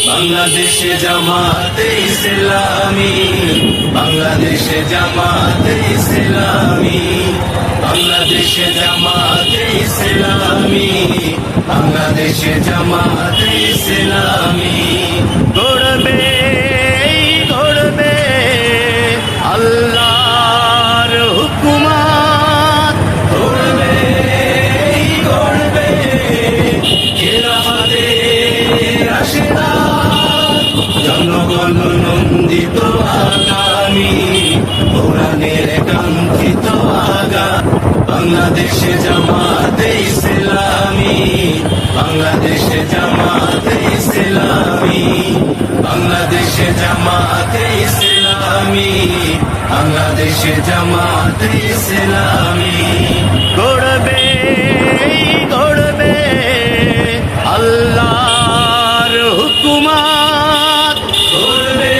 বাংলাদেশে জামাতে ইসলামী, বাংলাদেশে জামাতে ইসলামী, বাংলাদেশে জামাতে ইসলামী, বাংলাদেশে জামাতে ইসলামী। গড়বে গড়বে আল্লাহর হুকুমত, গড়বে গড়বে খেলাফতের রাশেদাত, জনগণ নন্দিত আগামী, কোরআনের কাঙ্ক্ষিত আগামী। বাংলাদেশে জামাতে ইসলামী, বাংলাদেশে জামাতে ইসলামী, বাংলাদেশে জামাতে ইসলামী, বাংলাদেশে জামাতে ইসলামী। গড়বে গড়বে আল্লাহর হুকুমত, গড়বে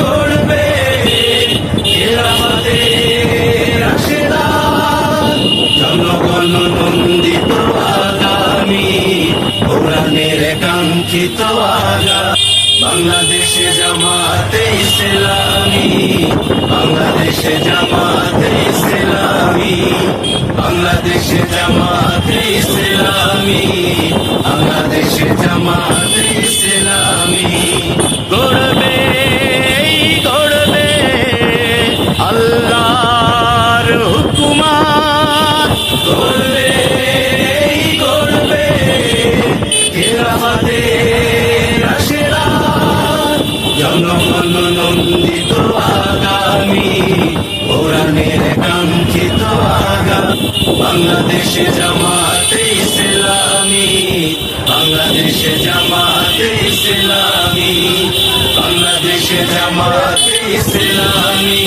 গড়বে খেলাফতের রাশেদাত, জনগণ নন্দিত আগামী, কোরআনের কাঙ্ক্ষিত আগামী। বাংলাদেশে জামাতে ইসলামী, বাংলাদেশে জামাতে ইসলামী, বাংলাদেশে জামাতে ইসলামী, বাংলাদেশে জামাতে ইসলামী। গড়বে গড়বে আল্লাহর হুকুমত, গড়বে গড়বে খেলাফতের রাশেদাত, জনগণ নন্দিত আগামী, কোরআনের কাঙ্ক্ষিত আগামী। বাংলাদেশে জামাতে ইসলামী, বাংলাদেশে জামাতে ইসলামী, বাংলাদেশে জামাতে ইসলামী,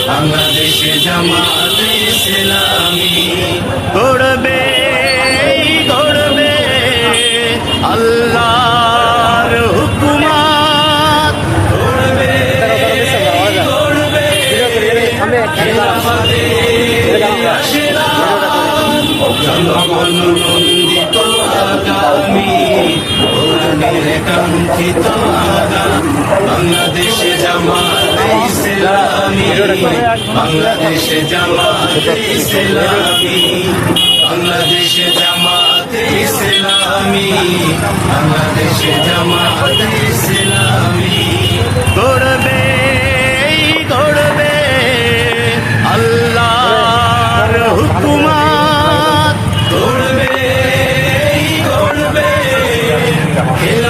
বাংলাদেশে জামাতে ইসলামী। গড়বে গড়বে আল্লাহর হুকুমত, গড়বে গড়বে খেলাফতের রাশেদাত, জনগণ নন্দিত আগামী, কোরআনের কাঙ্ক্ষিত আগামী। বাংলাদেশে জামাতে ইসলামী, বাংলাদেশে জামাতে ইসলামী, বাংলাদেশে জামাতে ইসলামী, বাংলাদেশে জামাতে ইসলামী।